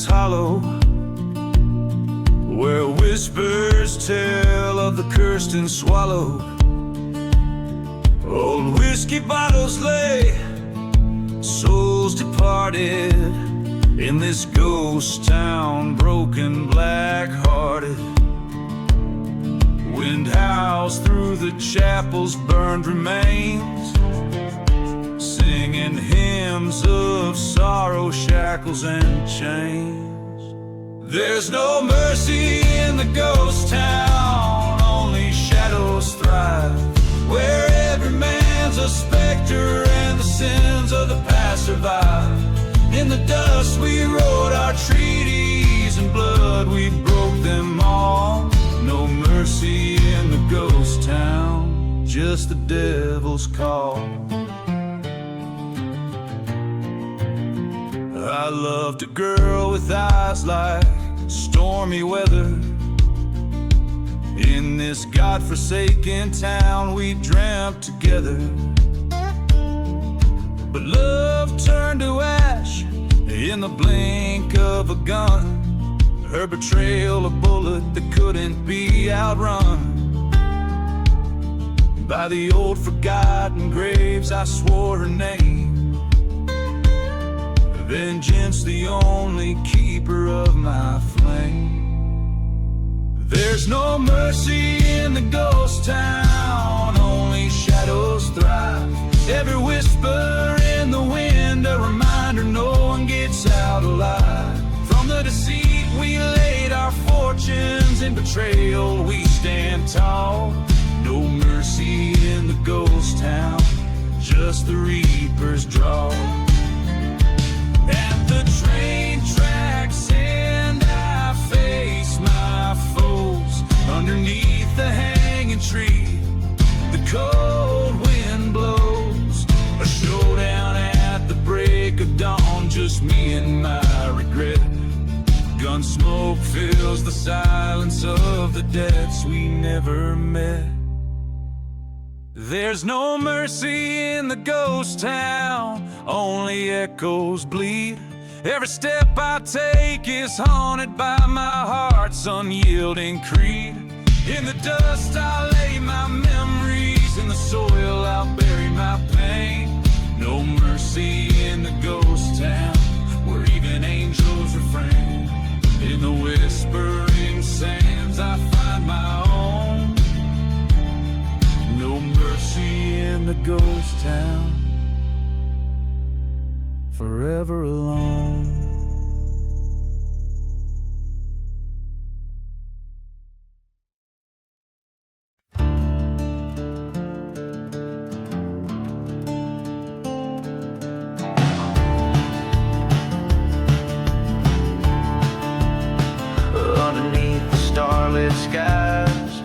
stands hollow, where whispers tell of the cursed and swallowed. Old whiskey bottles lay, souls departed, in this ghost town, broken, black-hearted. Wind howls through the chapel's burned remains, singing hymns of sorrow, shackles and chains. There's no mercy in the ghost town, only shadows thrive, where every man's a specter and the sins of the past survive. In the dust we wrote our treaties, in blood we broke them all. No mercy in the ghost town, just the devil's call. I loved a girl with eyes like stormy weather. In this godforsaken town we dreamt together, but love turned to ash in the blink of a gun. Her betrayal, a bullet that couldn't be outrun. By the old forgotten graves I swore her name. Vengeance the only keeper of my flame. There's no mercy in the ghost town, only shadows thrive. Every whisper in the wind, a reminder no one gets out alive. From the deceit we laid our fortunes, in betrayal we stand tall. No mercy in the ghost town, just the reaper's draw. At the train tracks and I face my foes, underneath the hanging tree the cold wind blows. A showdown at the break of dawn, just me and my regret. Gun smoke fills the silence of the debts we never met. There's no mercy in the ghost town, only echoes bleed. Every step I take is haunted by my heart's unyielding creed. In the dust I lay my memories, in the soil I'll bury my pain. No mercy in the ghost town, where even angels refrain. In the whispering sands I find my own. No mercy in the ghost town, forever alone. Underneath the starlit skies,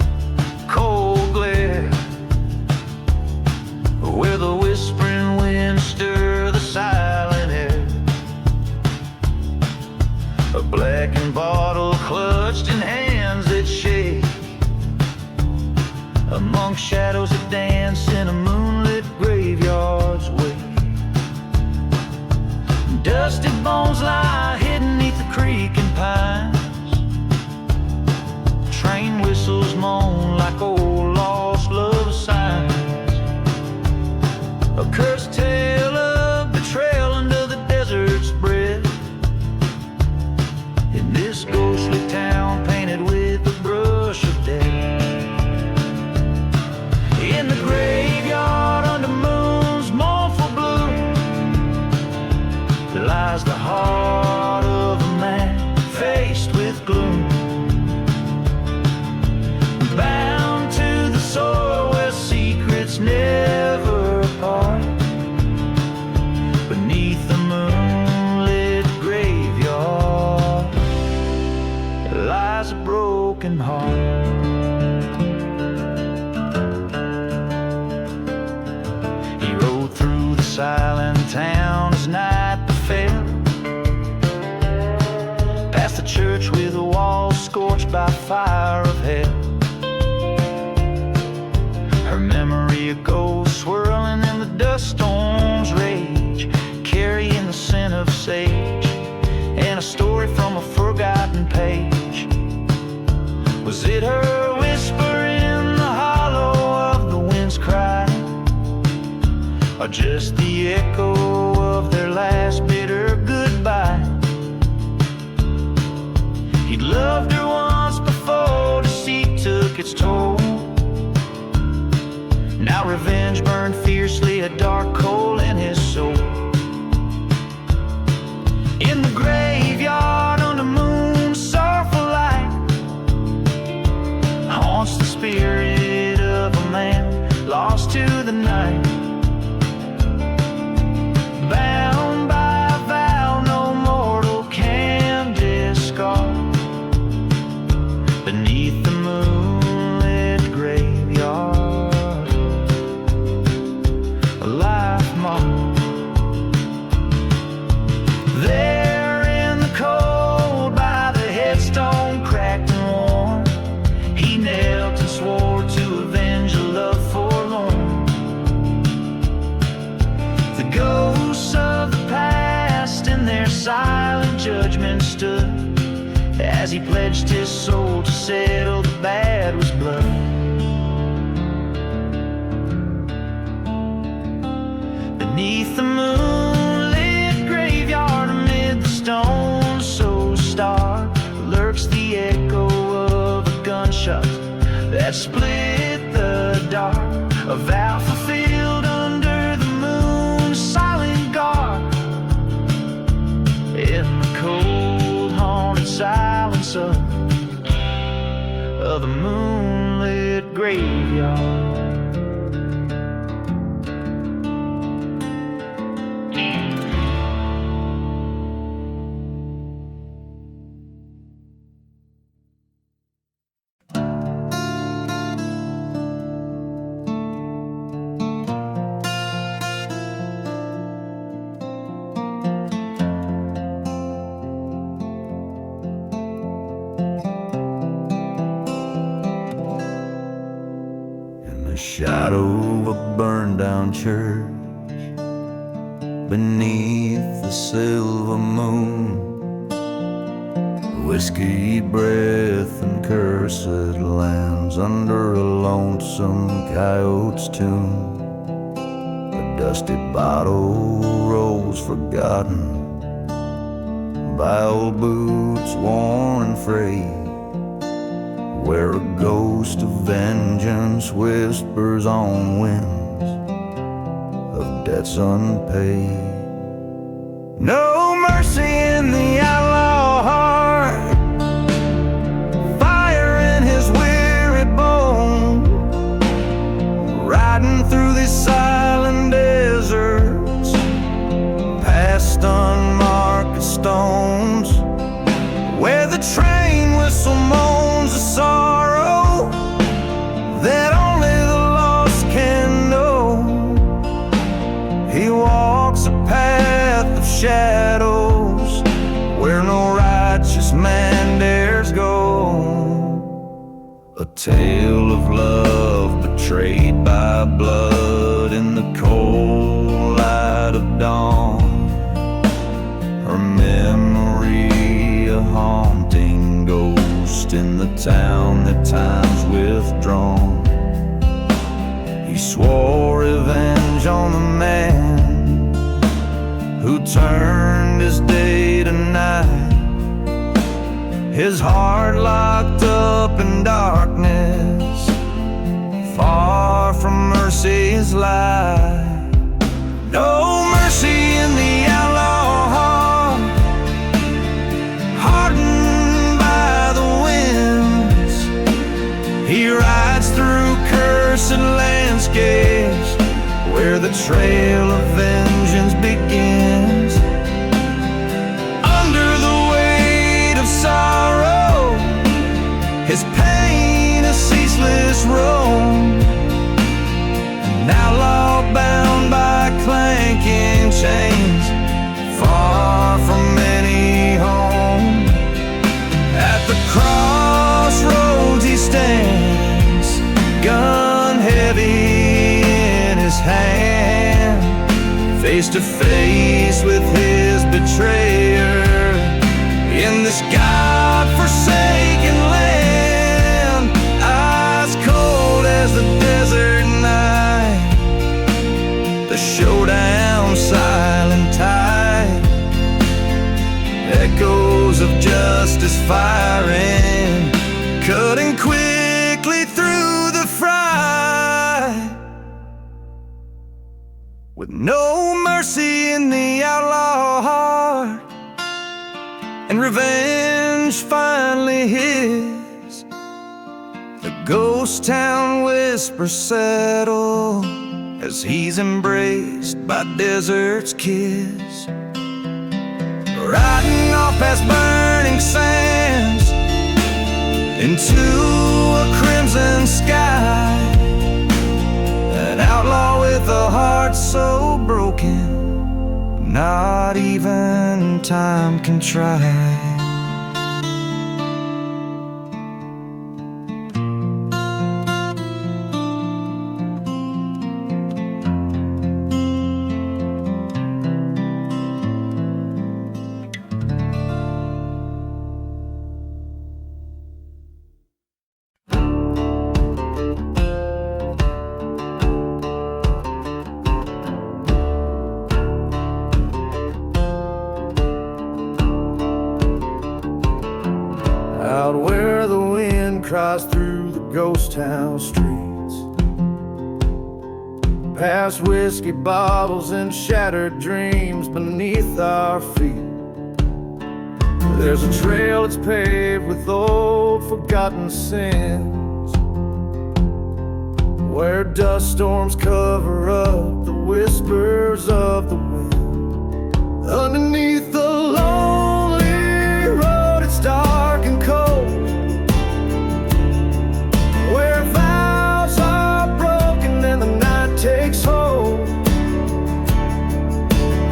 cold glare, where the whispering winds stir the silent air. A blackened bottle clutched in hands that shake, among shadows that dance in a moonlit graveyard's wake. Dusty bones lie hidden neath the creaking pines. Train whistles moan like old lost love signs. A cursed tale of betrayal under the desert's breath. In this ghostly town painted with the brush of death. In the graveyard under moon's mournful blue lies the heart of a man faced with gloom. Bound to the soil where secrets never part. Beneath the moonlit graveyard lies a broken heart. He rode through the silent town as night befell, past the church with the walls scorched by fire of hell. Her memory a ghost swirling in the dust storm's rage, carrying the scent of sage and a story from are just the echo of their last bitter goodbye. He'd loved her once before, deceit took its toll. Now revenge burned fiercely, a dark hole in his soul. In the graveyard under moon's sorrowful light haunts the spirit of a man lost to the night. Bound by a vow no mortal can discard, beneath the moonlit graveyard, a life mark. There in the cold by the headstone cracked and worn, he knelt and swore to avenge a love forlorn. The ghosts of the past in their silent judgment stood as he pledged his soul to settle the bad was blood. Beneath the moonlit graveyard amid the stones so stark lurks the echo of a gunshot that split the dark. A vow fulfilled under the moon's silent guard. In the cold haunted silence of the moonlit graveyard. Shadow of a burned down church beneath the silver moon, whiskey breath and cursed lands under a lonesome coyote's tune. A dusty bottle rolls forgotten by old boots worn and frayed, where a ghost of vengeance whispers on winds of debts unpaid. No mercy in the outlaw heart, fire in his weary bone, riding through these silent deserts, past unmarked stones, where the train whistle moans a sorrow that only the lost can know. He walks a path of shadows where no righteous man dares go. A tale of love betrayed by blood in the cold light of dawn. Her memory a haunting ghost in the town that time's withdrawn. He swore revenge on the man who turned his day to night, his heart locked up in darkness, far from mercy's light. No mercy in the outlaw heart, hardened by the winds. He rides through cursed landscapes where the trail of vengeance begins. Under the weight of sorrow, his pain a ceaseless roam. An outlaw bound by clanking chains, far from any home. At the crossroads he stands, gun heavy in his hand, face to face with his betrayer in this God-forsaken land. Eyes cold as the desert night, the shoulder firing, cutting quickly through the fry. With no mercy in the outlaw heart, and revenge finally his, the ghost town whispers settle as he's embraced by desert's kiss. Riding off past burning sands into a crimson sky, an outlaw with a heart so broken, not even time can try. Out where the wind cries through the ghost town streets, past whiskey bottles and shattered dreams beneath our feet. There's a trail that's paved with old forgotten sins, where dust storms cover up the whispers of the wind. Underneath the lonely road, it's dark and cold, where vows are broken and the night takes hold.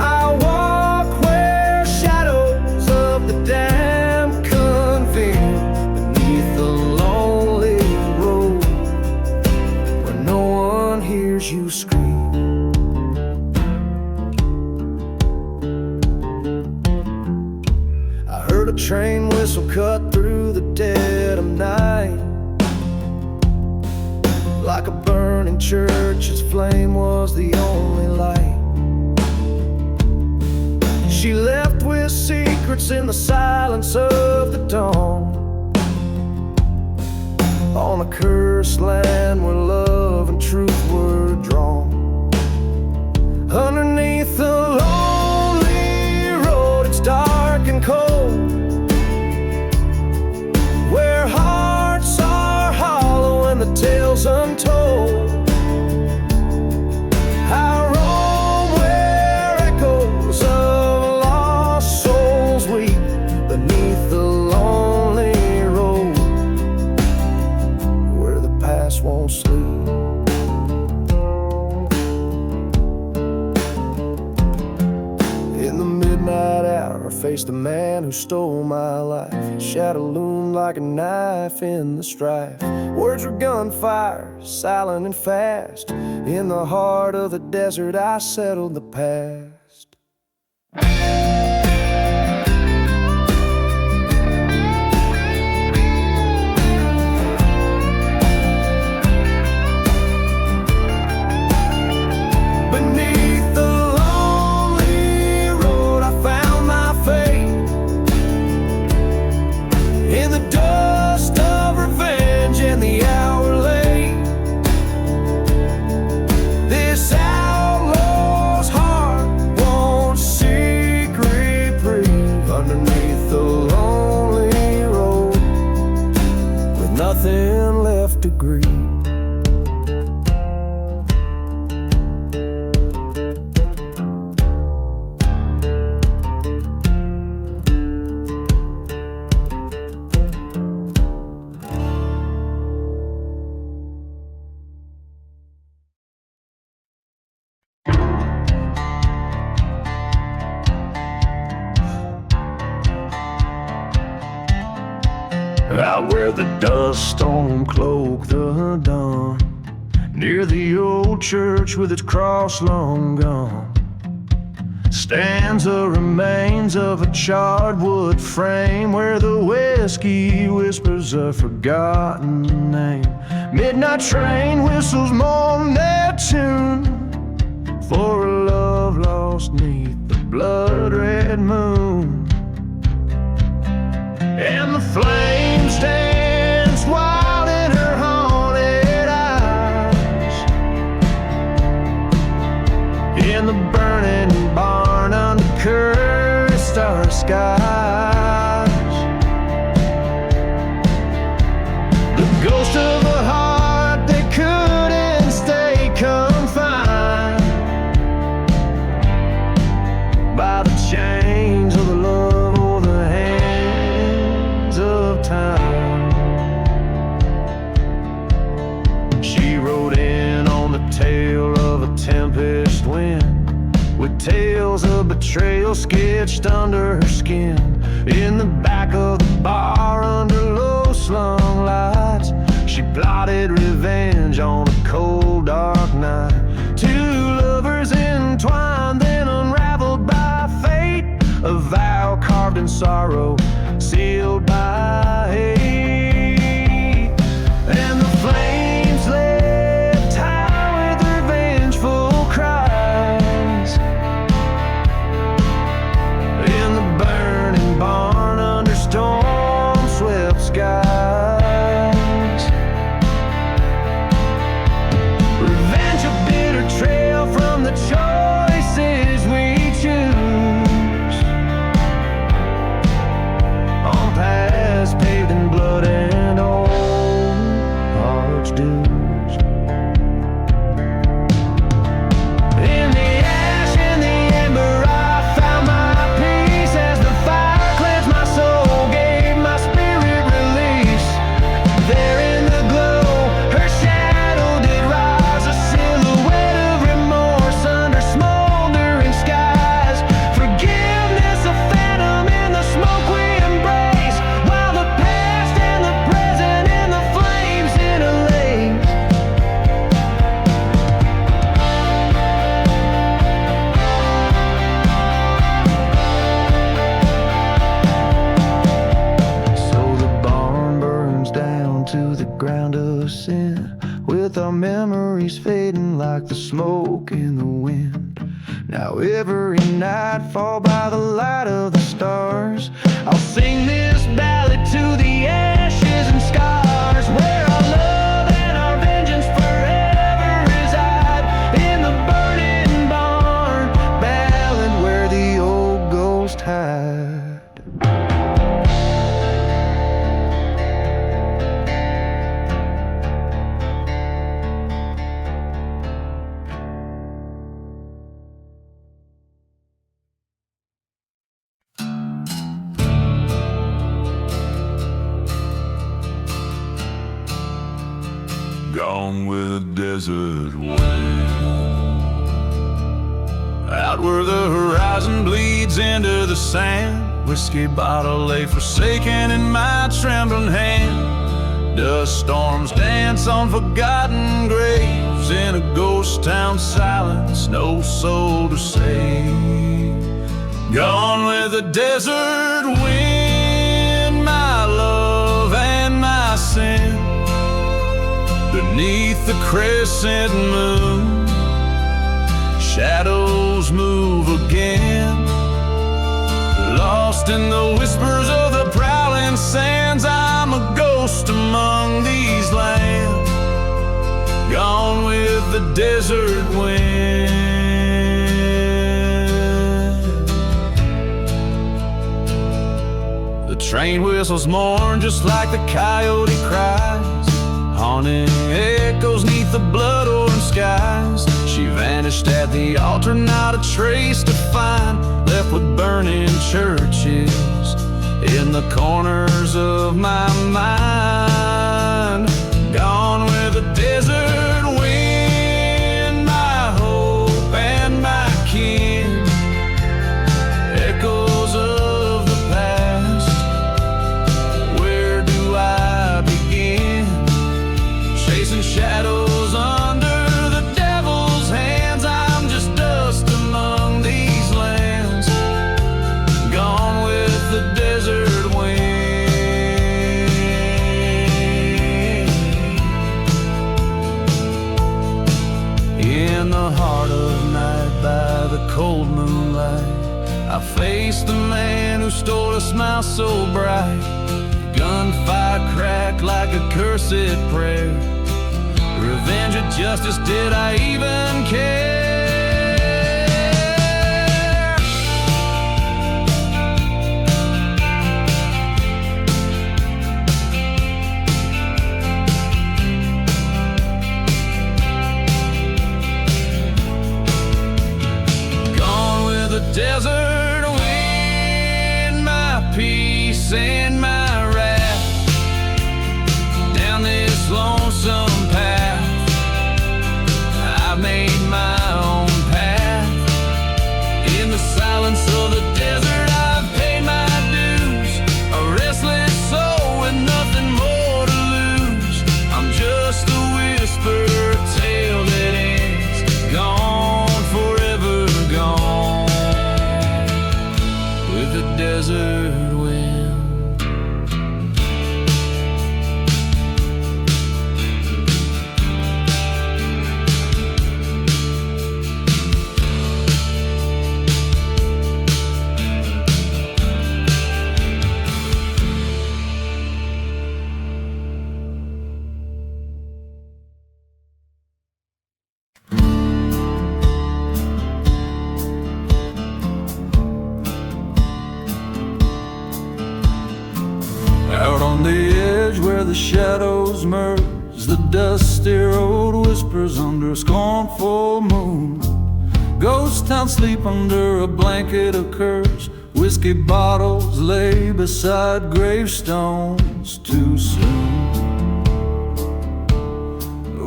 I walk where shadows of the damned convene, beneath the lonely road, where no one hears you scream. I heard a train whistle cut through the dead of night, like a burning church, its flame was the only light. She left with secrets in the silence of the dawn, on a cursed land where love and truth were drawn. Underneath the lonely road, it's dark and cold, where hearts are hollow and the tales untold. I roam where echoes of lost souls weep, beneath the lonely road, where the past won't sleep. In the midnight hour, I faced the man who stole my life. His shadow loomed like a knife in the strife. Words were gunfire, silent and fast. In the heart of the desert, I settled the past. Beneath the lonely road, I found my fate, in the dust of revenge and the hour late. This outlaw's heart won't seek reprieve, underneath the lonely road, with nothing left to grieve. Out where the dust storm cloaked the dawn, near the old church with its cross long gone, stands the remains of a charred wood frame, where the whiskey whispers a forgotten name. Midnight train whistles mourn their tune, for a love lost 'neath the blood-red moon. And and the flames dance wild in her haunted eyes. In the burning barn under cursed star skies, the ghost of a heart that couldn't stay confined by the chains of the love or the hands of time. She rode in on the tail of a tempest wind, with tales of betrayal sketched under her skin. In the back of the bar under low-slung lights, she plotted revenge on a cold dark night. Two lovers entwined, then unraveled by fate, a vow carved in sorrow, sealed by hate. And the flames leapt high with revengeful cries. In the burning barn under storm-swept skies, revenge a bitter trail from the choices we choose, on paths paved in blood and old hearts' dues. In the ash, in the ember, I found my peace as the fire cleansed my soul, gave my spirit release. There in the glow, her shadow did rise, a silhouette of remorse under smoldering skies. Forgiveness, a phantom in the smoke we embrace, while the past and the present in the flames interlace. So the barn burns down to the ground of sin, with our memories fading like the smoke in the wind. Now every nightfall by the light of the stars, I'll sing this ballad to the ashes and scars, where our love and our vengeance forever reside. In the burning barn, ballad where the old ghost hide. Gone with the desert wind, out where the horizon bleeds into the sand. Whiskey bottle lay forsaken in my trembling hand. Dust storms dance on forgotten graves, in a ghost town silence, no soul to save. Gone with the desert wind, my love and my sin. Beneath the crescent moon, shadows move again. Lost in the whispers of the prowling sands, I'm a ghost among these lands. Gone with the desert wind. The train whistles mourn just like the coyote cries, haunting echoes neath the blood-orange skies. She vanished at the altar, not a trace to find, left with burning churches in the corners of my mind. Gone with the desert wind, my hope and my kin. Echoes of the past, where do I begin? Chasing shadows under the devil's hands, I'm just dust among these lands. Gone with the desert wind. In the heart of night, by the cold moonlight, I faced the man who stole a smile so bright. cursed prayer. Revenge or justice, did I even care? Gone with the desert wind, my peace and my wrath. Down this lonesome path, I made my own path. In the silence of the desert, I've paid my dues. A restless soul with nothing more to lose. I'm just a whisper, a tale that ends. Gone, forever gone, with the desert wind. Out on the edge where the shadows merge, the dusty road whispers under a scornful moon. Ghost town sleep under a blanket of curse. Whiskey bottles lay beside gravestones too soon.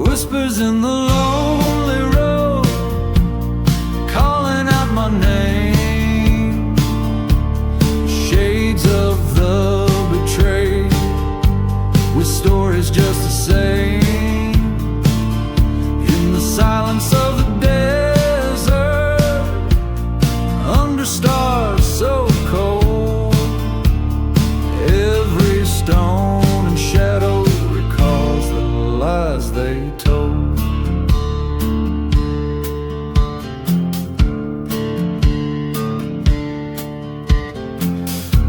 Whispers in the lonely road, calling out my name. Shades of the betrayed, with stories just the same. In the silence of the desert, under stars so cold, every stone and shadow recalls the lies they told.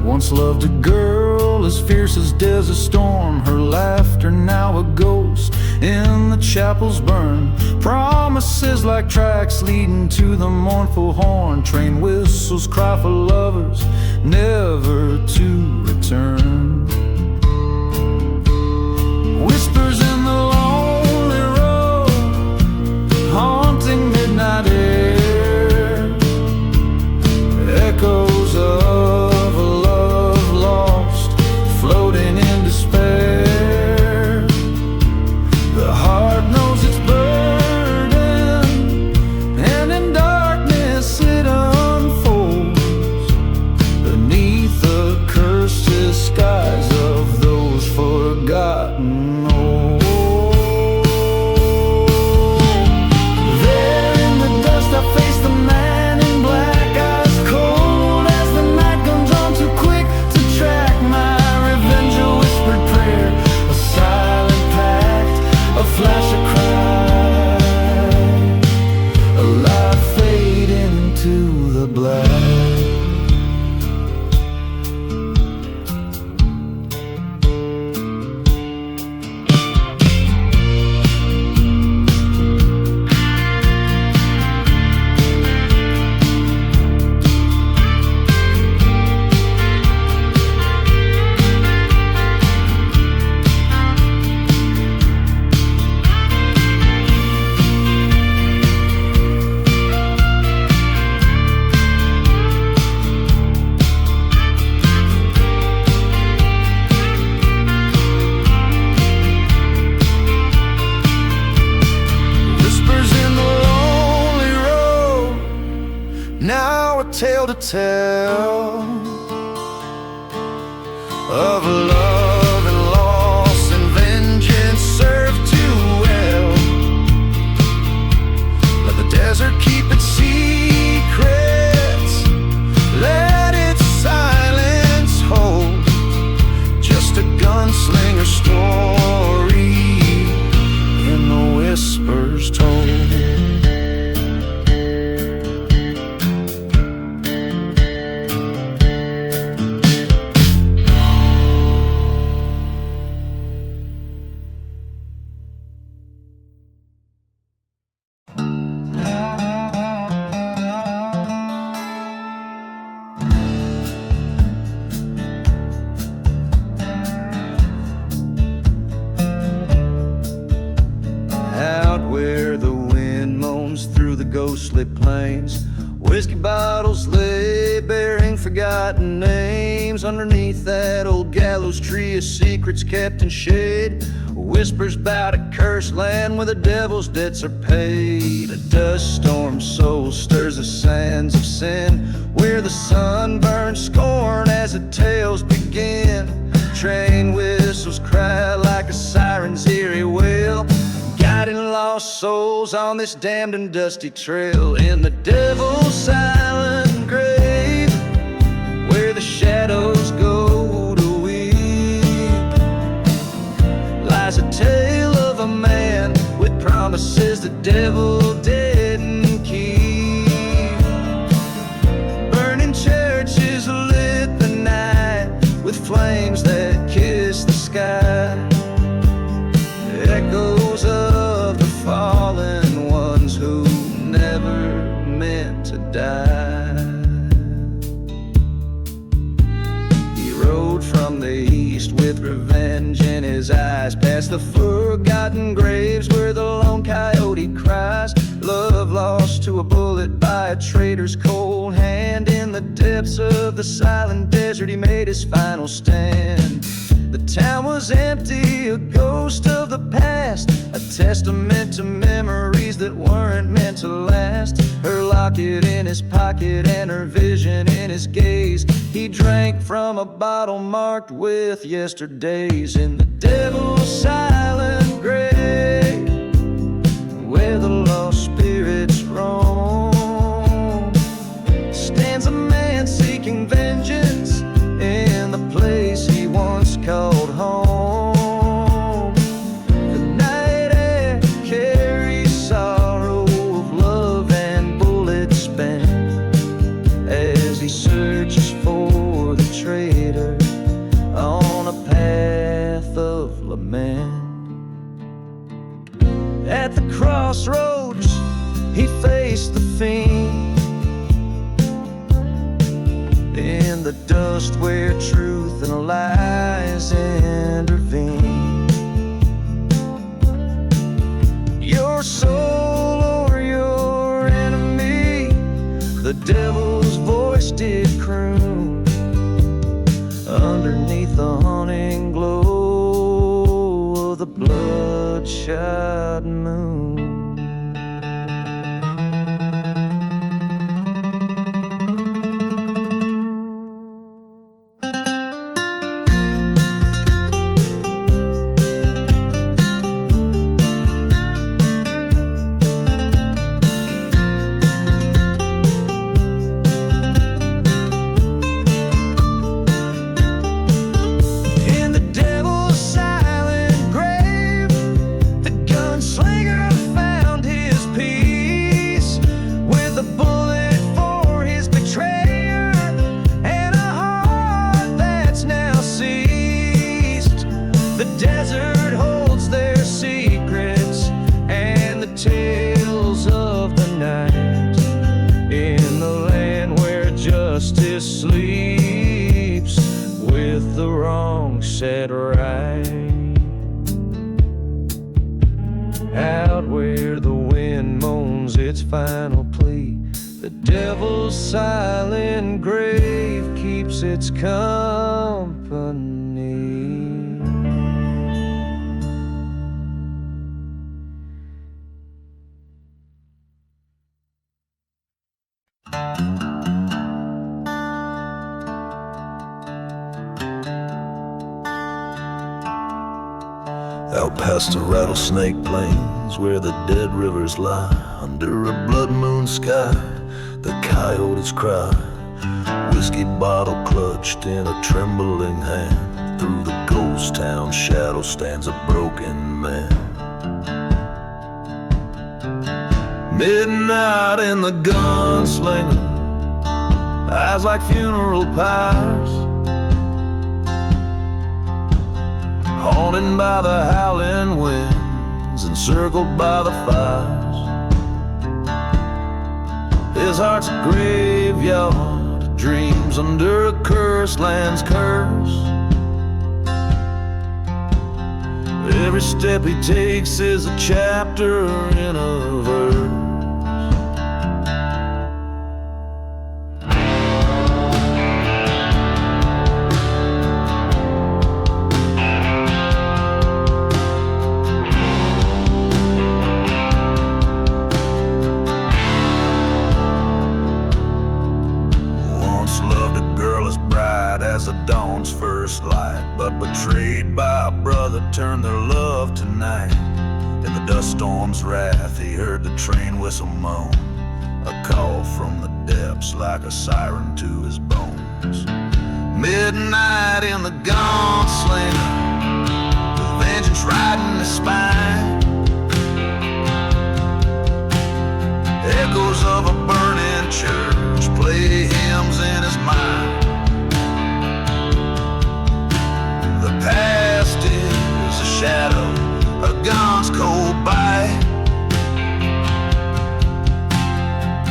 Once loved a girl as fierce as desert storm. Her laughter now a ghost in the chapels burn. Promises like tracks leading to the mournful horn. Train whistles cry for lovers never to return. Whispers in the lonely road, haunting midnight air. Echoes of a love lost, floating in despair. The heart knows its burden, and in darkness it unfolds beneath the cursed skies of those forgotten old. There in the dust I face the man in black, eyes cold as the night comes on too quick to track my revenge. A whispered prayer, a silent pact, a flash of cry, a light fade into the black. Whispers in the lonely road, now a tale to tell of love and loss and vengeance served too well. Let the desert keep its secrets, let its silence hold just a gunslinger story in the whispers told. ghostly plains. Whiskey bottles lay bearing forgotten names. Underneath that old gallows tree, a secret's kept in shade. Whispers about a cursed land where the devil's debts are paid. A dust storm soul stirs the sands of sin, where the sun burns scorn as the tales begin. Train whistles cry like a siren's eerie wail, guiding lost souls on this damned and dusty trail. In the devil's silent grave, where the shadows go to weep, lies a tale of a man with promises the devil didn't keep. Burning churches lit the night with flames that kiss the sky. Echoes of the fallen ones who never meant to die. He rode from the east with revenge in his eyes, past the forgotten graves where the lone coyote cries. Love lost to a bullet by a traitor's cold hand. In the depths of the silent desert he made his final stand. The town was empty, a ghost of the past, a testament to memories that weren't meant to last. Her locket in his pocket and her vision in his gaze. He drank from a bottle marked with yesterdays. In the devil's silent grave, where the lost spirits roam, stands a man seeking vengeance in the place he once called home. The night air carries sorrow of love and bullets spent, as he searches for the traitor on a path of lament. At the crossroads he faced the fiend, in the dust where truth and lies intervene. Your soul or your enemy, the devil's voice did croon underneath the haunting glow of the bloodshot moon. Sleeps with the wrong set right, out where the wind moans its final plea. The devil's silent grave keeps its company. Out past the rattlesnake plains where the dead rivers lie, under a blood moon sky the coyotes cry. Whiskey bottle clutched in a trembling hand, through the ghost town shadow stands a broken man. Midnight in the gunslinger, eyes like funeral pyres, haunted by the howling winds, encircled by the fires. His heart's a graveyard, dreams under a cursed land's curse. Every step he takes is a chapter in a verse. Betrayed by a brother, turned their love to night. In the dust storm's wrath, he heard the train whistle moan, a call from the depths like a siren to his bones. Midnight in the gunslinger, with vengeance riding his spine. Echoes of a burning church play hymns in his mind. The past is a shadow, a gun's cold bite.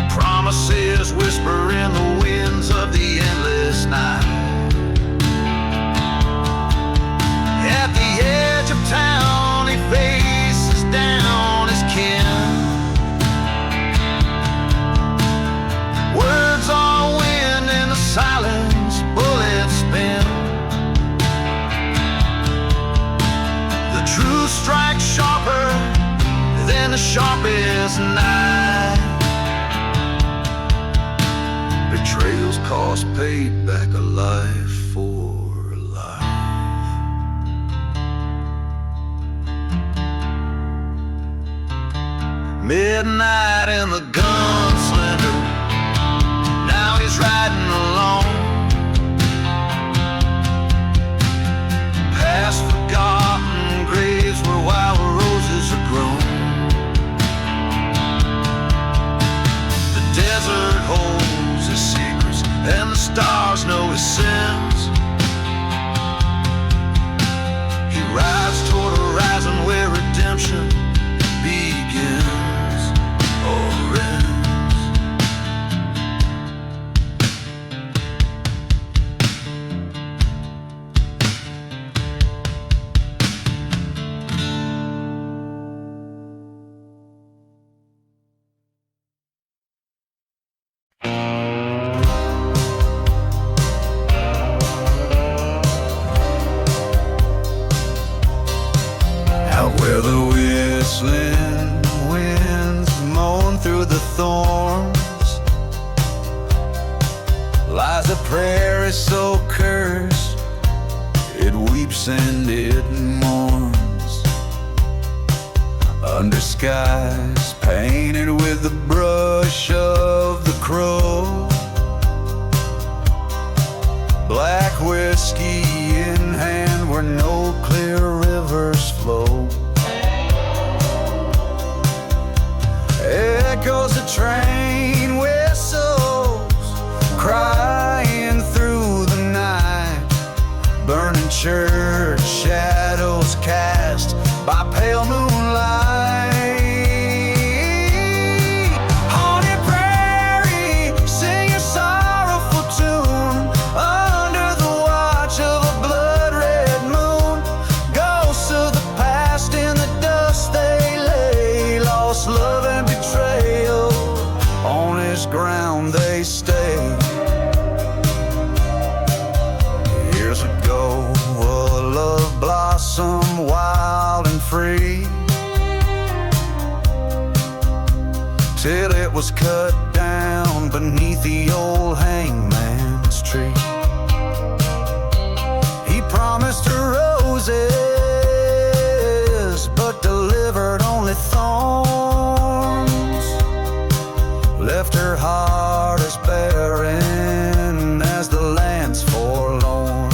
Promises whisper in the winds of the endless night. At the edge of town, he faces down his kin. Words are wind in the silence, bullets spin. The truth strikes sharper than the sharpest knife. Betrayals cost payback, a life for a life. Midnight in the gunslinger, now he's riding alone. Past forgotten graves where wild roses are grown. The desert holds his secrets and the stars know his sins. He rides toward a horizon where redemption begins or ends. Out where the whistling winds moan through the thorns lies a prairie so cursed it weeps and it mourns. Under skies painted with the brush of the crow, black whiskey in hand where no clear rivers flow. Echoes of train whistles crying through the night. Burning church shadows cast by pale moonlight. Haunted prairie, sing a sorrowful tune under the watch of a blood-red moon. Ghosts of the past in the dust they lay, lost love and betrayal, on his ground they stay. Years ago, a love blossomed wild and free, till it was cut down beneath the old hangman's tree. He promised her roses, but delivered only thorns. Left her heart as barren as the land's forlorn.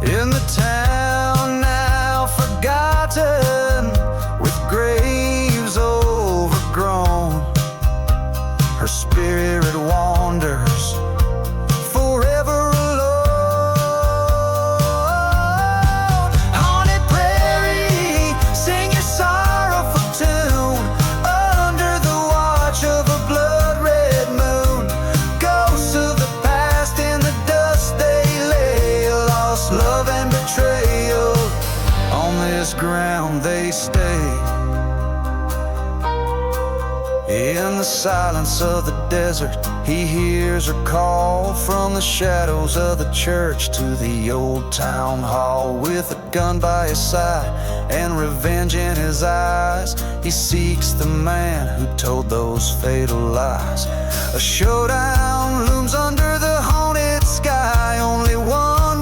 In the town now forgotten, with graves overgrown, her spirit wanders forever alone. Haunted prairie, sing your sorrowful tune under the watch of a blood-red moon. Ghosts of the past in the dust they lay, lost love and betrayal, on this ground they stay. In the silence of the desert, he hears her call from the shadows of the church to the old town hall. With a gun by his side and revenge in his eyes, he seeks the man who told those fatal lies. A showdown looms under the haunted sky, only one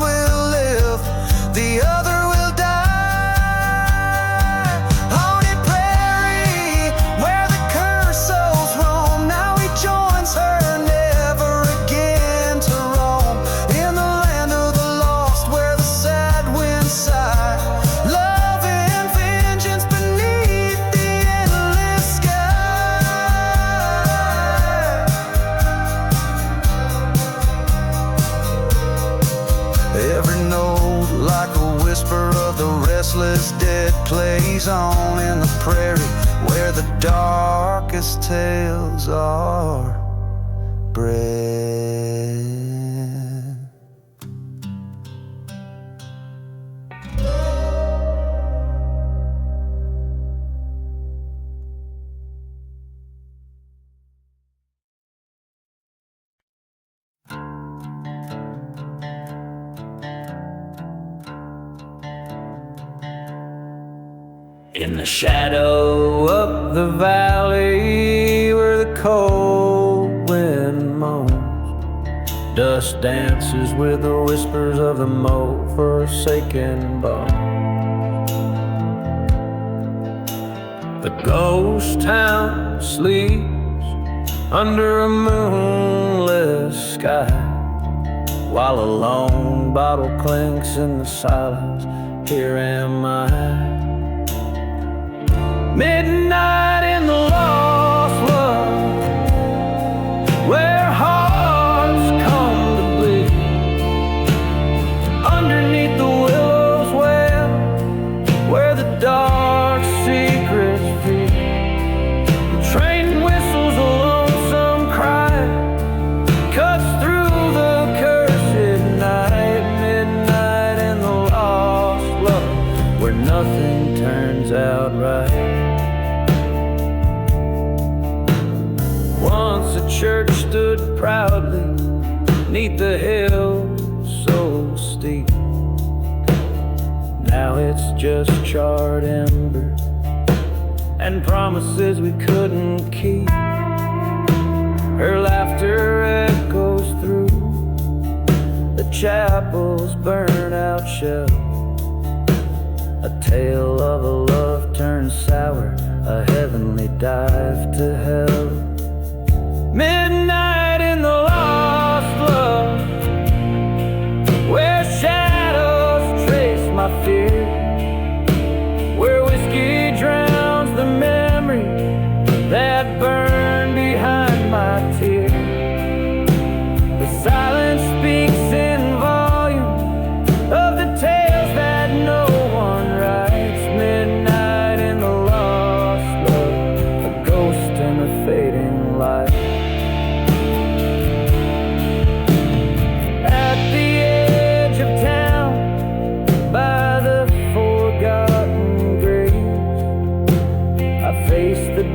road, like a whisper of the restless dead, plays on in the prairie where the darkest tales are bred. In the shadow of the valley where the cold wind moans, dust dances with the whispers of the forsaken bones. The ghost town sleeps under a moonlit sky, while a lone bottle clinks in the silence. Here am I, midnight in the lost love, where hearts come to bleed. Underneath the willow's well, where the dark secrets feed. The train whistles a lonesome cry, cuts through the cursed night. Midnight in the lost love, where nothing turns out right. Once a church stood proudly neath the hill so steep. Now it's just charred embers and promises we couldn't keep. Her laughter echoes through the chapel's burnt-out shell, a tale of a love turned sour, a heavenly dive to hell. Midnight in the lost love, where shadows trace my fear, where whiskey drowns the memory that burned behind my tear. The silence speaks in volume of the tales that no one writes. Midnight in the lost love, a ghost in the fading light.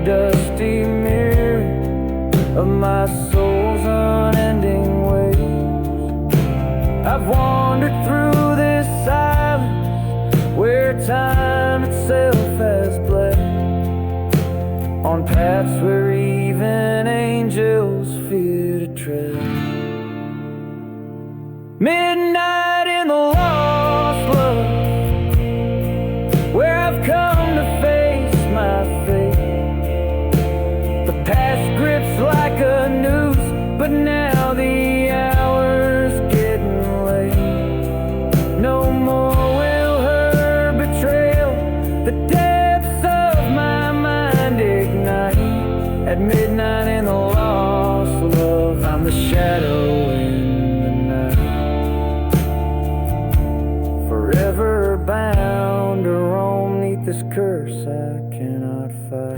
Dusty mirror of my soul's unending ways. I've wandered through this silence where time itself has bled, on paths where even angels fear to tread. Midnight in the lost love, where I've come to face my fate. Past grips like a noose, but now the hour's getting late. No more will her betrayal the depths of my mind ignite. At midnight in the lost love, I'm the shadow in the night, forever bound to roam neath this curse I cannot fight.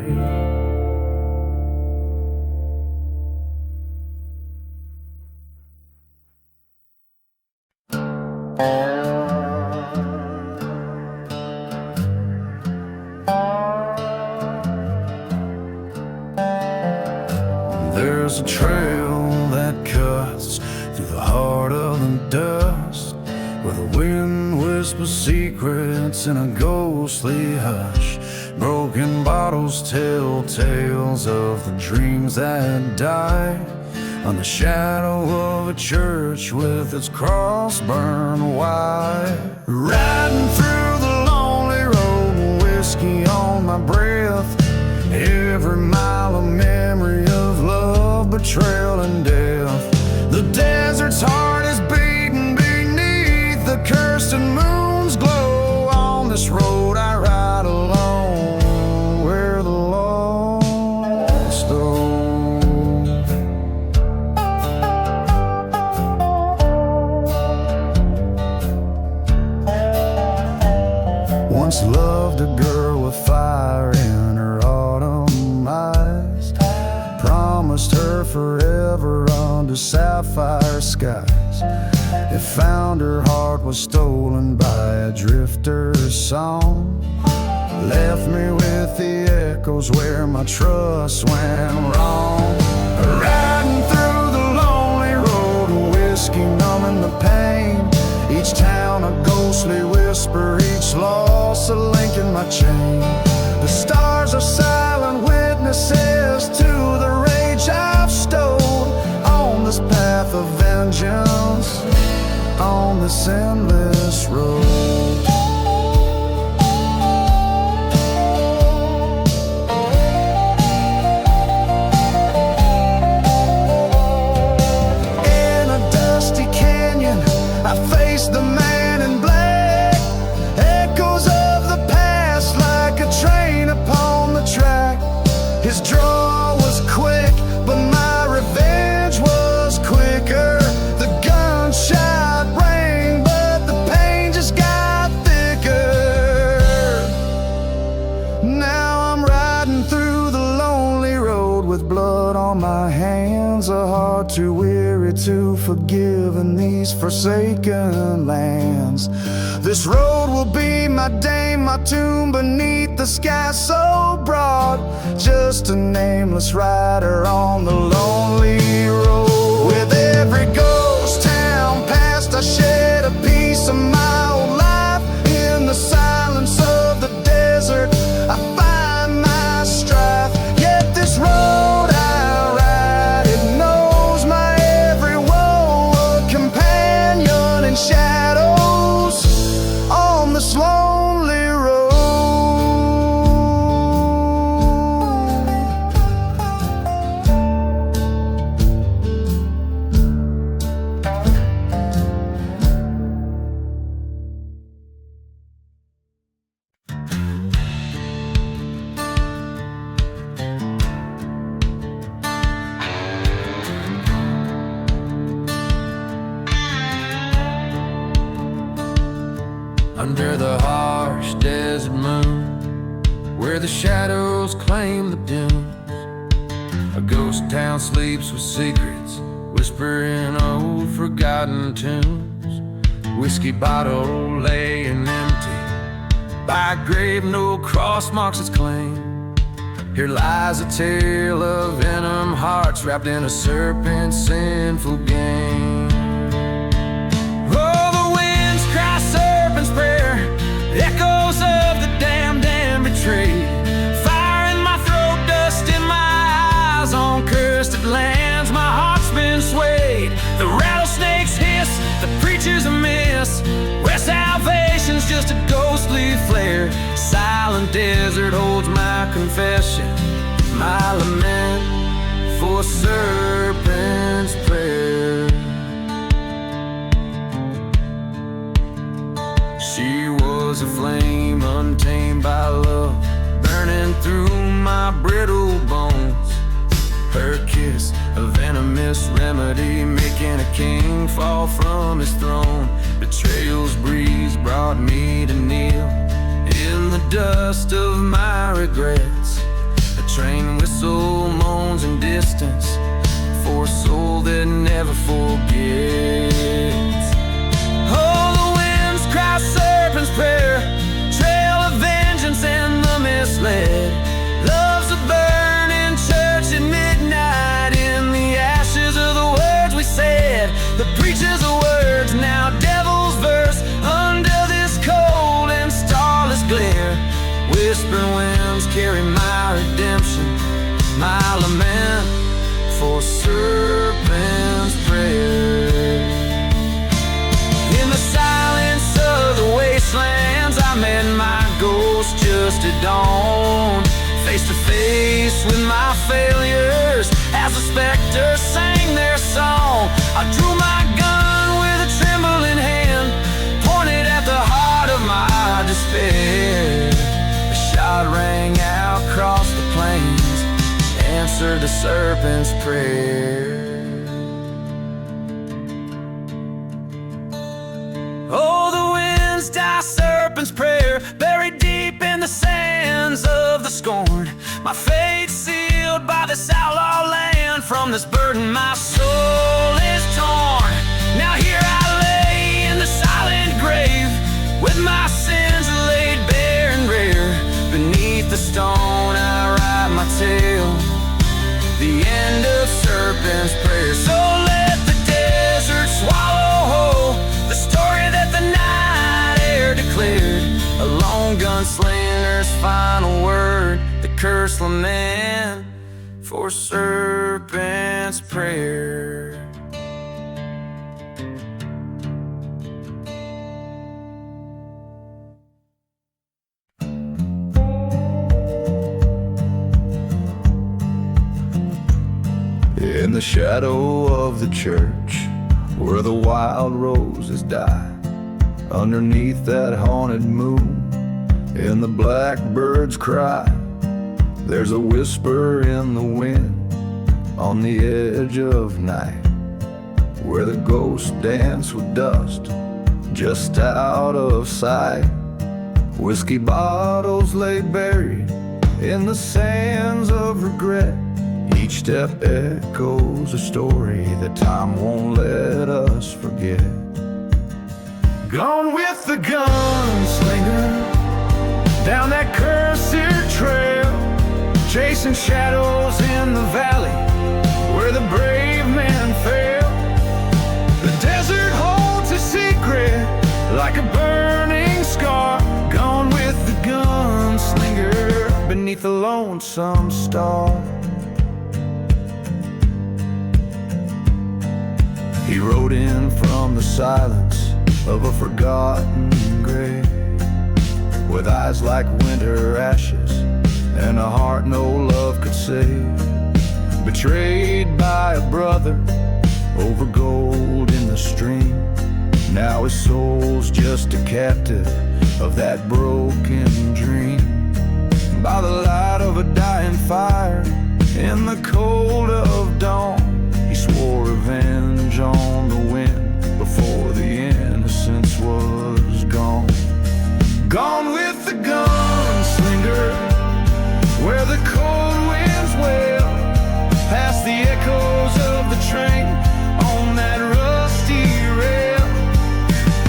There's a trail that cuts through the heart of the dust, where the wind whispers secrets in a ghostly hush. Broken bottles tell tales of the dreams that died on the shadow of a church with its cross burned wide. Riding through the lonely road, whiskey on my breath, every mile a memory of love, betrayal and death. The desert's heart is beating beneath the cursed moon's glow. On this road I ride alone, where the lost roam. Once loved a girl with fire in her autumn eyes, promised her forever under sapphire skies. It found her heart was stolen by a drifter's song, left me with the echoes where my trust went wrong. Riding through the lonely road, whiskey numbing the pain. Each town a ghostly whisper, each loss a link in my chain. The stars are silent witnesses to the rage I've stowed on this path of vengeance, on this endless road. I faced the man in black, echoes of the past like a train upon the track. His draw was quick, but my revenge was quicker. The gunshot rang, but the pain just got thicker. Now I'm riding through the lonely road with blood on my hands, a heart too weary to forgive in these forsaken lands. This road will be my dame, my tomb beneath the sky so broad, just a nameless rider on the lonely road. With every ghost town passed, I shed a piece of my old life. In the silence of the desert, I find my strife. Yet this road I ride, it knows my every woe, a companion in shadows on this lonely road. Under the harsh desert moon, where the shadows claim the dunes, a ghost town sleeps with secrets, whispering old forgotten tunes. Whiskey bottle laying empty by a grave no cross marks its claim. Here lies a tale of venom hearts wrapped in a serpent's sinful game. Oh, the winds cry serpent's prayer, echoes of the damned and betrayed. Fire in my throat, dust in my eyes, on cursed lands my heart's been swayed. The rattlesnakes hiss, the preacher's a miss, where salvation's just a ghostly flare. Silent desert holds my confession, my lament for serpent's prayer. She was a flame untamed by love, burning through my brittle bones. Her kiss, a venomous remedy, making a king fall from his throne. Betrayal's breeze brought me to kneel in the dust of my regrets. A train whistle moans in distance for a soul that never forgets. Oh, the winds cry serpent's prayer, trail of vengeance and the misled. Love's a burning church at midnight, in the ashes of the words we said. The preacher's words, now devil's verse, under this cold and starless glare. Whispering winds carry my redemption, my lament for serpent's prayer. In the silence of the wastelands, I met my ghost just at dawn. Face to face with my failures, as the specters sang their song. I drew my gun with a trembling hand, pointed at the heart of my despair. A shot rang out across the plains, answered the serpent's prayer. Oh, the winds die serpent's prayer, buried that's burdened, my soul is torn. Now here I lay in the silent grave, with my sins laid bare and rare. Beneath the stone I write my tale, the end of serpent's prayer. So let the desert swallow whole the story that the night air declared. A lone gunslinger's final word, the curse lament for serpent's prayer. In the shadow of the church, where the wild roses die, underneath that haunted moon, and the blackbirds cry, there's a whisper in the wind on the edge of night, where the ghosts dance with dust just out of sight. Whiskey bottles lay buried in the sands of regret. Each step echoes a story that time won't let us forget. Gone with the gunslinger down that cursed trail, chasing shadows in the valley where the brave man fell. The desert holds a secret like a burning scar. Gone with the gunslinger beneath a lonesome star. He rode in from the silence of a forgotten grave, with eyes like winter ashes and a heart no love could save. Betrayed by a brother over gold in the stream, now his soul's just a captive of that broken dream. By the light of a dying fire in the cold of dawn, he swore revenge on the wind before the innocence was gone. Gone with the gunslinger where the cold winds wail, past the echoes of the train on that rusty rail.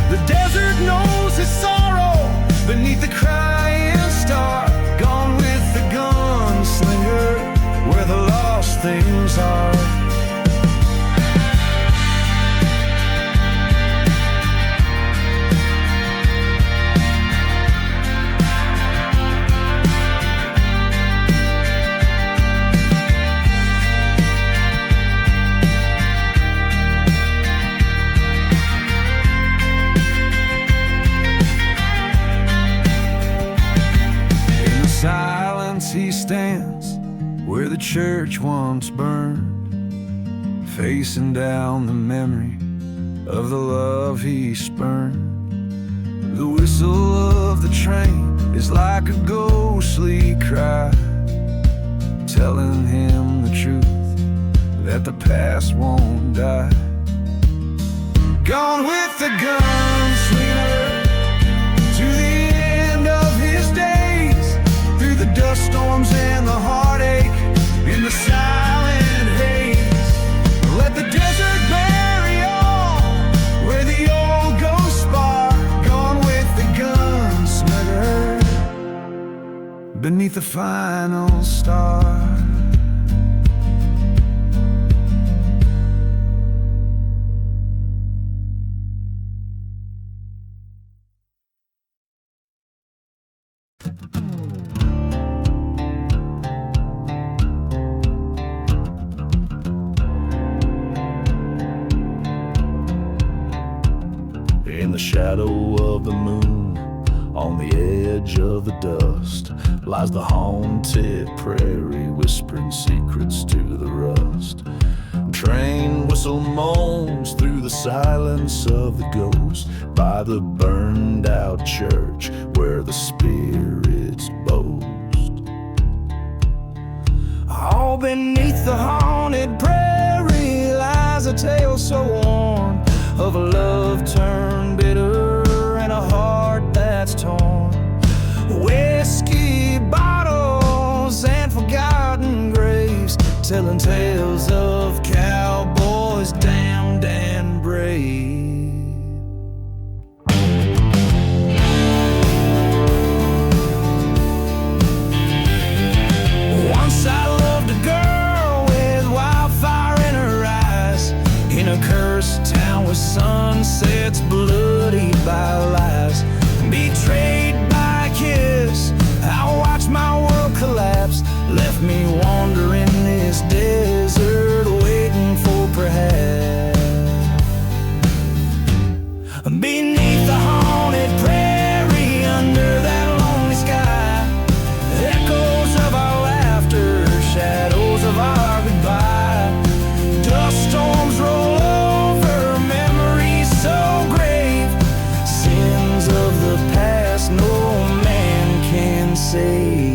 The desert knows its sorrow beneath the crying star. Gone with the gunslinger where the lost things are. He stands where the church once burned, facing down the memory of the love he spurned. The whistle of the train is like a ghostly cry, telling him the truth that the past won't die. Gone with the gunslinger to the end of his days, through the dust storms and the heartache in the silent haze. Let the desert bury all where the old ghosts bar. Gone with the gunslinger beneath the final star. In the shadow of the moon, on the edge of the dust, lies the haunted prairie, whispering secrets to the rust. Train whistle moans through the silence of the ghost, by the burned out church where the spirits boast. All beneath the haunted prairie lies a tale so worn, of a love turned bitter and a heart that's torn. Whiskey bottles and forgotten graves telling tales of cowboys damned and brave. Once I loved a girl with wildfire in her eyes, in a cursed town with sunsets bloodied by lies. Betrayed by a kiss, I watched my world collapse, left me wandering this desert, waiting for perhaps. Beneath the haunted prairie, under that lonely sky, echoes of our laughter, shadows of our goodbye. Dust storms roll over memories so grave, sins of the past no man can save.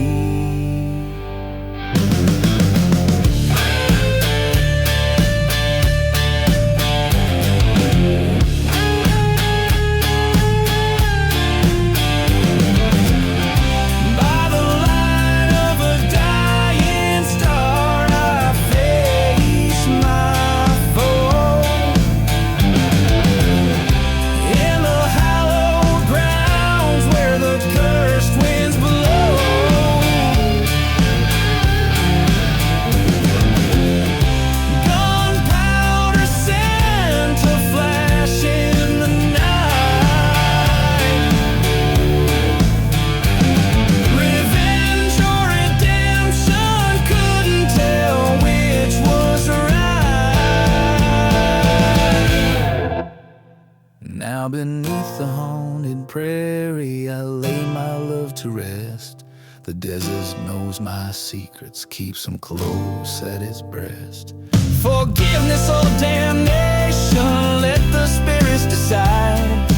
Now beneath the haunted prairie I lay my love to rest. The desert knows my secrets, keeps them close at its breast. Forgiveness or damnation, let the spirits decide.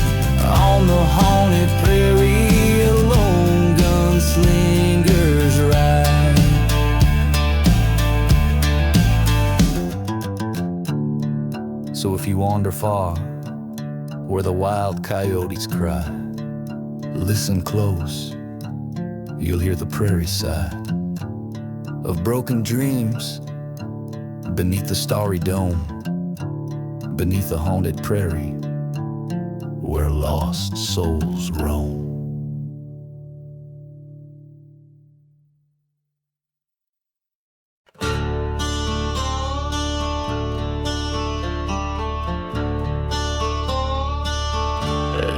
On the haunted prairie, a lone gunslinger's ride. So if you wander far, where the wild coyotes cry, listen close, you'll hear the prairie sigh of broken dreams beneath the starry dome, beneath the haunted prairie where lost souls roam.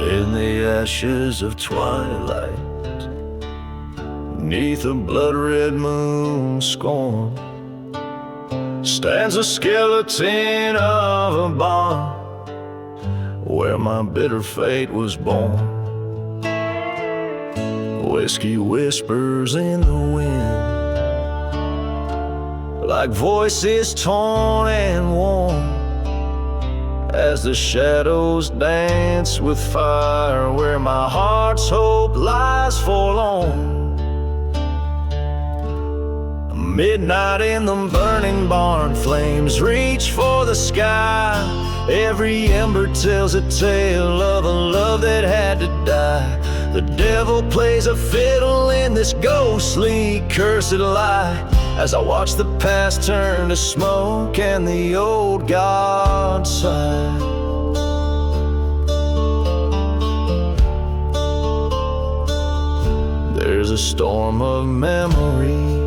In the ashes of twilight, neath a blood-red moon scorn, stands a skeleton of a barn where my bitter fate was born. Whiskey whispers in the wind, like voices torn and worn, as the shadows dance with fire where my heart's hope lies forlorn. Midnight in the burning barn, flames reach for the sky. Every ember tells a tale of a love that had to die. The devil plays a fiddle in this ghostly, cursed lie, as I watch the past turn to smoke and the old gods sigh. There's a storm of memories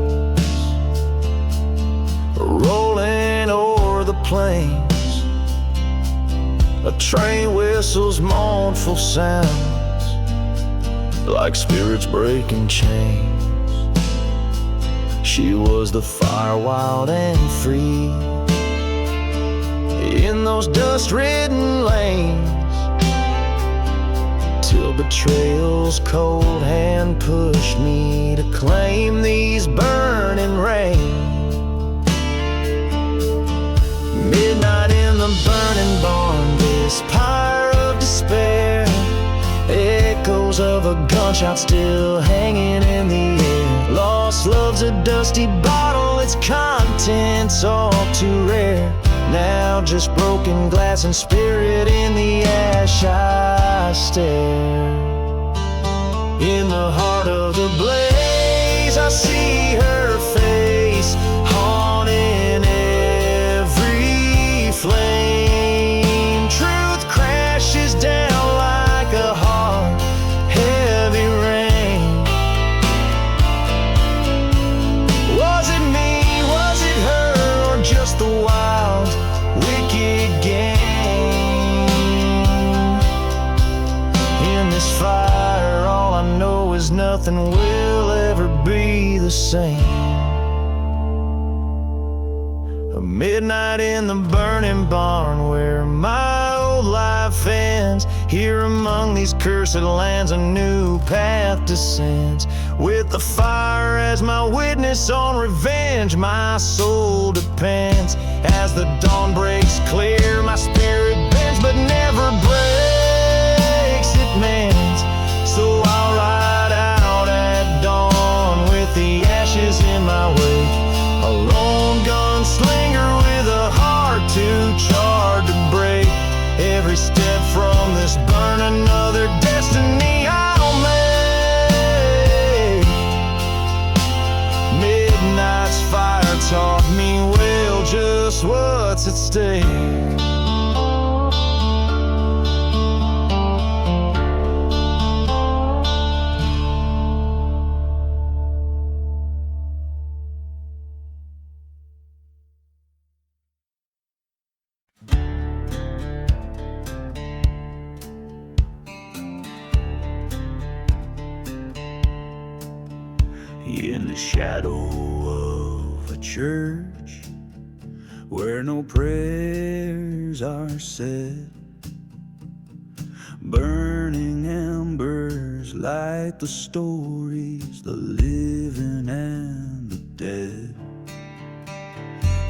rolling o'er the plains. A train whistles mournful sounds, like spirits breaking chains. She was the fire, wild and free, in those dust-ridden lanes, till betrayal's cold hand pushed me to claim these burning reins. Midnight in the burning barn, this pyre of despair, echoes of a gunshot still hanging in the air. Lost love's a dusty bottle, its contents all too rare. Now just broken glass and spirit in the ash I stare. In the heart of the blaze I see her face, haunted this fire, all I know is nothing will ever be the same. A midnight in the burning barn where my old life ends. Here among these cursed lands a new path descends. With the fire as my witness on revenge, my soul depends. As the dawn breaks clear, my spirit bends but never breaks, it mends. So I'll ride out at dawn with the ashes in my wake, a lone gunslinger with a heart too charred to break. Every step from this burn, another destiny I'll make. Midnight's fire taught me well just what's at stake. In the shadow of a church where no prayers are said, burning embers light the stories, the living and the dead.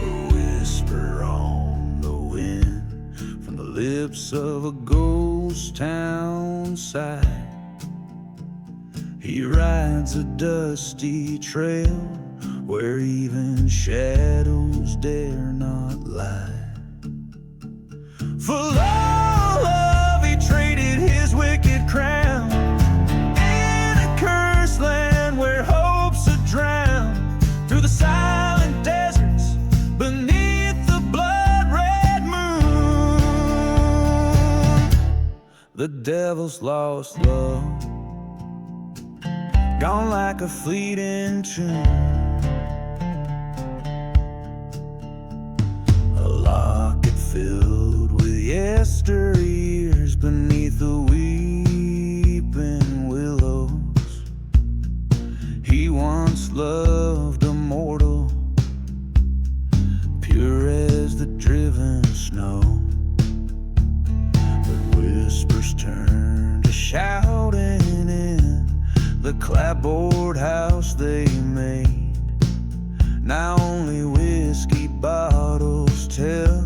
A whisper on the wind from the lips of a ghost town side. He rides a dusty trail where even shadows dare not lie. For love, he traded his wicked crown in a cursed land where hopes are drowned. Through the silent deserts, beneath the blood-red moon, the devil's lost love, gone like a fleeting tune. A locket filled with yesteryears beneath the weeping willows. He once loved a mortal, pure as the driven snow. But whispers turn to shouting in the clapboard house they made. Now only whiskey bottles tell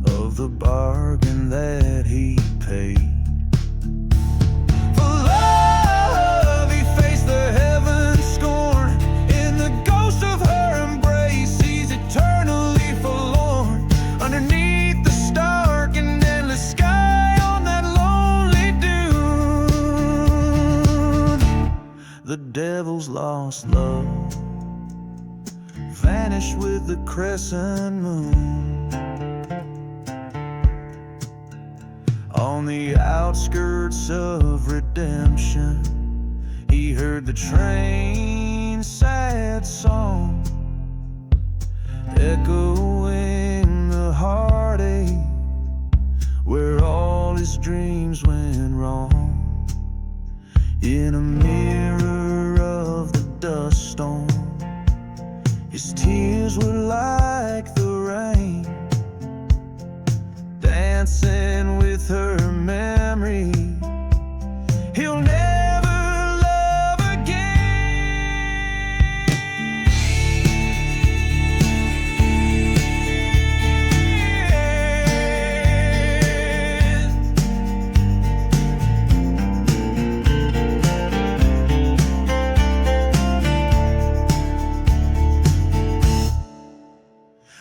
of the bargain that he paid. For love, he faced the heaven's scorn. In the ghost of her embrace, he's eternally forlorn. Underneath the stark and endless sky on that lonely dune, the devil's lost love vanished with the crescent moon. On the outskirts of redemption, he heard the train's sad song, echoing the heartache where all his dreams went wrong. In a mirror of the dust storm, his tears were like the rain, dancing with her memory. He'll never love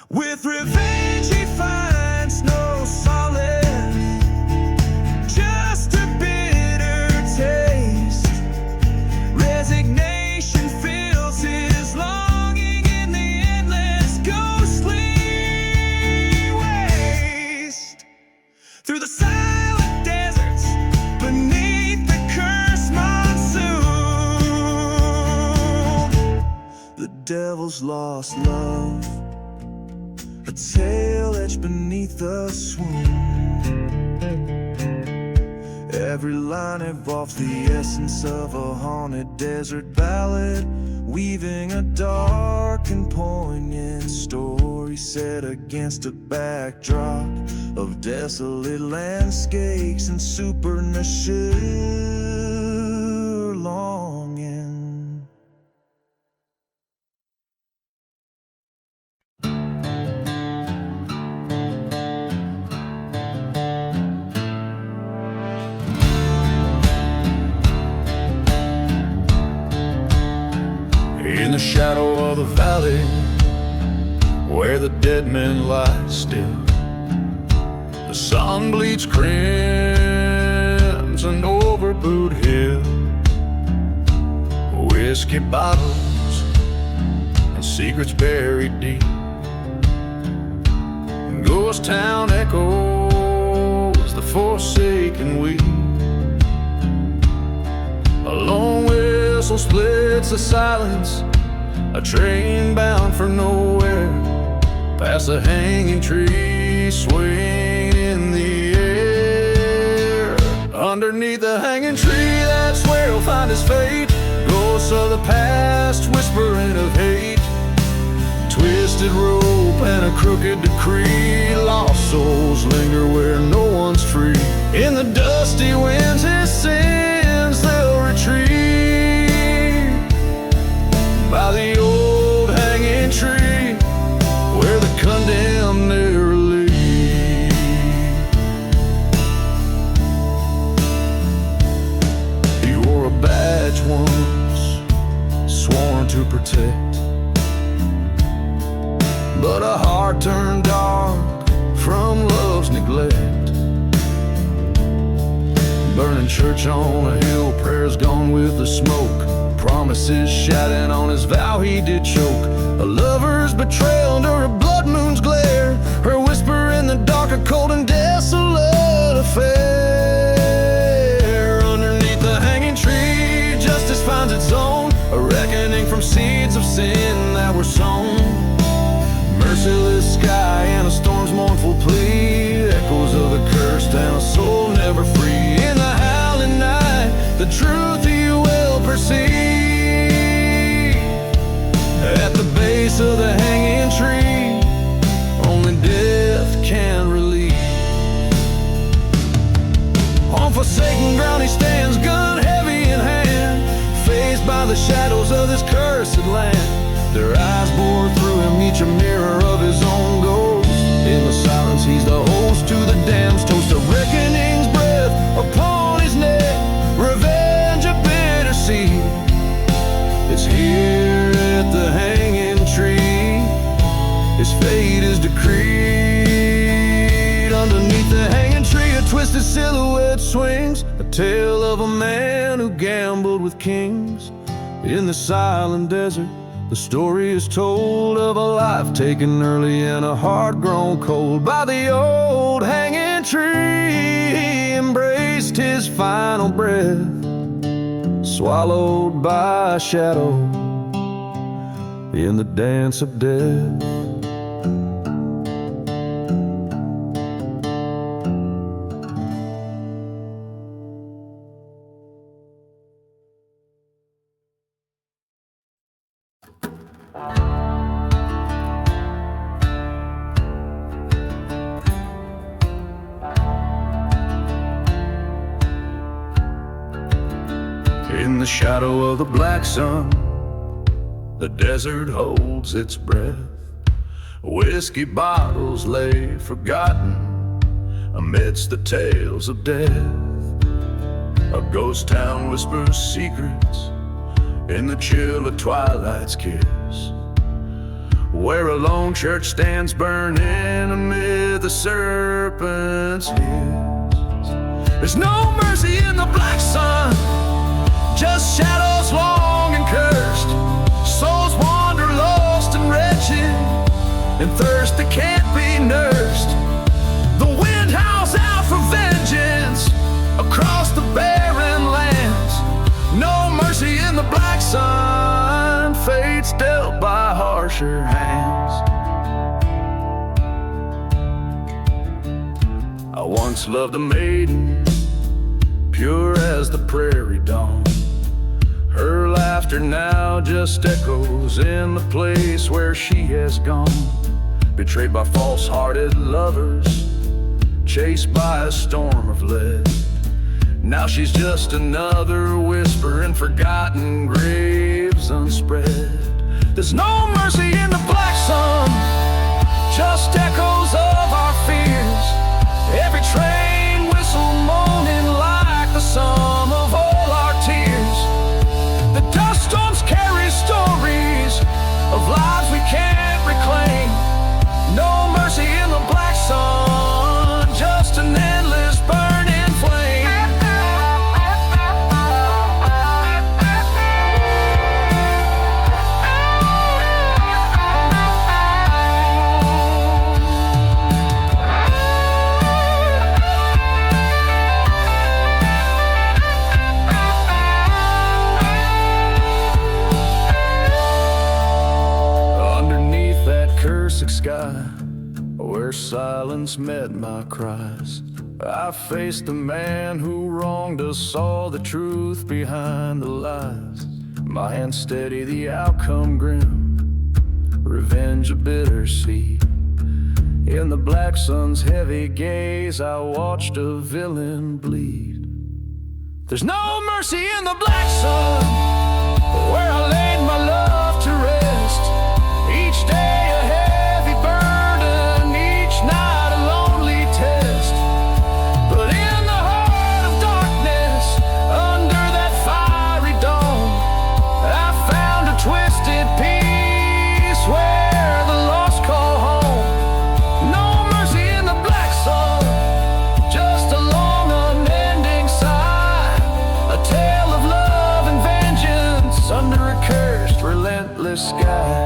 With revenge he finds no solace, just a bitter taste. Resignation fills his longing in the endless ghostly waste. Through the silent deserts, beneath the cursed monsoon, the devil's lost love, a tale etched beneath the swoon. Every line evolves the essence of a haunted desert ballad, weaving a dark and poignant story set against a backdrop of desolate landscapes and supernatural longing. In the shadow of the valley, where the dead men lie still, the sun bleeds crimson over Boot Hill. Whiskey bottles and secrets buried deep, ghost town echoes the forsaken weep. A lone whistle splits the silence, a train bound for nowhere, past a hanging tree swaying in the air. Underneath the hanging tree, that's where he'll find his fate. Ghosts of the past whispering of hate, twisted rope and a crooked decree. Lost souls linger where no one's free. In the dusty winds, his sins they'll retreat by the old hanging tree, where the condemned never leave. He wore a badge once, sworn to protect, but a heart turned dark from love's neglect. Burning church on a hill, prayers gone with the smoke, promises shouting on his vow he did choke. A lover's betrayal under a blood moon's glare, her whisper in the dark, a cold and desolate affair. Underneath the hanging tree, justice finds its own, a reckoning from seeds of sin that were sown. Merciless sky and a storm's mournful plea, echoes of a cursed and a soul never free. In the howling night, the truth you will perceive. At the base of the hanging tree, only death can relieve. On forsaken ground he stands, gun heavy in hand, faced by the shadows of this cursed land. Their eyes bore through him, each a mirror of his own ghost. In the silence he's the host to the damned's toast. A reckoning's breath upon his neck, revenge a bitter seed. It's here at the hanging tree, his fate is decreed. Underneath the hanging tree a twisted silhouette swings, a tale of a man who gambled with kings. In the silent desert the story is told of a life taken early and a heart grown cold. By the old hanging tree he embraced his final breath, swallowed by a shadow in the dance of death. In the shadow of the black sun, the desert holds its breath. Whiskey bottles lay forgotten amidst the tales of death. A ghost town whispers secrets in the chill of twilight's kiss, where a lone church stands burning amid the serpent's hiss. There's no mercy in the black sun, just shadows long and cursed. Souls wander lost and wretched, and thirst that can't be nursed. The wind howls out for vengeance across the barren lands. No mercy in the black sun, fate's dealt by harsher hands. I once loved a maiden pure as the prairie dawn. Her laughter now just echoes in the place where she has gone. Betrayed by false-hearted lovers, chased by a storm of lead. Now she's just another whisper in forgotten graves unspread. There's no mercy in the black sun, just echoes of our fears. Every train whistle moaning like the sum of all our tears. The dust storms carry stories of lives we can't reclaim. No mercy in the black sun, just an endless burning flame. Underneath that cursed sky, where silence met my cries, I faced the man who wronged us, saw the truth behind the lies. My hand steady, the outcome grim, revenge a bitter seed. In the black sun's heavy gaze, I watched a villain bleed. There's no mercy in the black sun, where I laid my love to rest. Each day a heavy burden, each night a lonely test. But in the heart of darkness, under that fiery dome, I found a twisted peace where the lost call home. No mercy in the black sun, just a long unending sigh. A tale of love and vengeance under a cursed, relentless sky.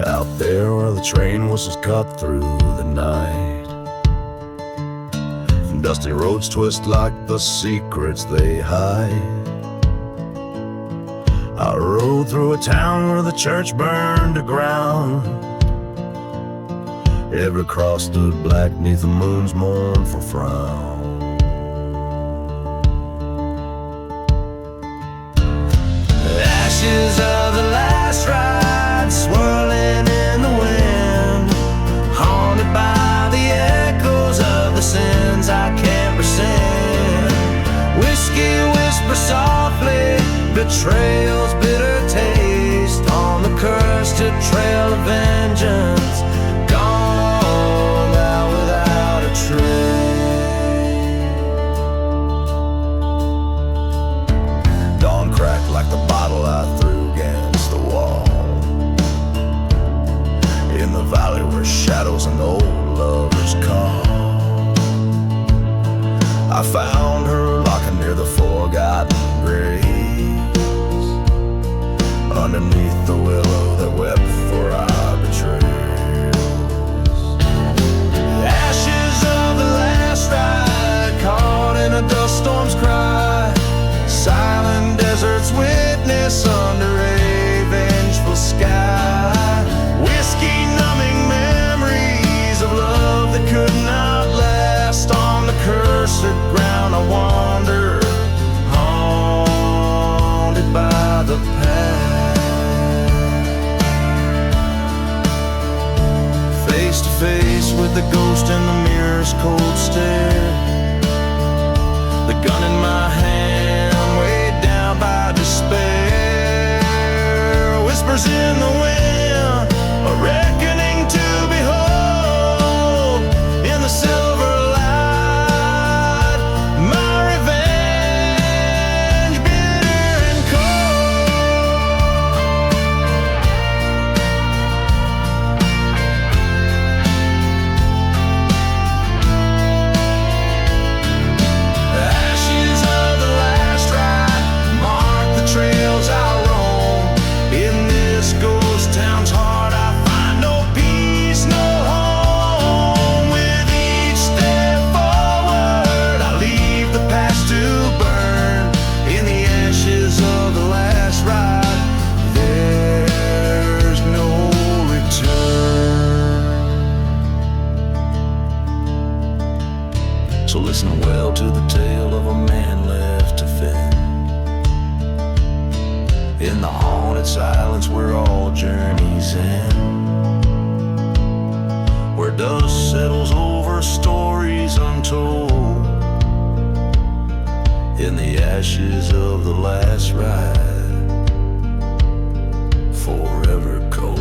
Out there where the train whistles cut through the night, dusty roads twist like the secrets they hide. I rode through a town where the church burned to ground. Every cross stood black neath the moon's mournful frown. Ashes of the last ride swirling in the wind, haunted by the echoes of the sins I can't rescind. Whiskey whispers softly, betrayal's bitter taste on the cursed trail of vengeance, gone out without a trace. Dawn cracked like the bottle I threw against the wall. In the valley where shadows and old lovers call, I found her locking near the forgotten graves, underneath the willow that wept for our betrayals. Ashes of the last ride, caught in a dust storm's cry. Silent deserts witness under a vengeful sky. Whiskey numbing memories of love that could not last. On the cursed ground I wander, haunted by the past. Face to face with the ghost in the mirror's cold stare. The gun in my hand, weighed down by despair. Whispers in the wind, a reckoning to behold. In the silver light, my revenge, bitter and ashes of the last ride mark the trails I roam. In this ghost town's heart Listen well to the tale of a man left to fend in the haunted silence where all journeys end, where dust settles over stories untold, in the ashes of the last ride, forever cold.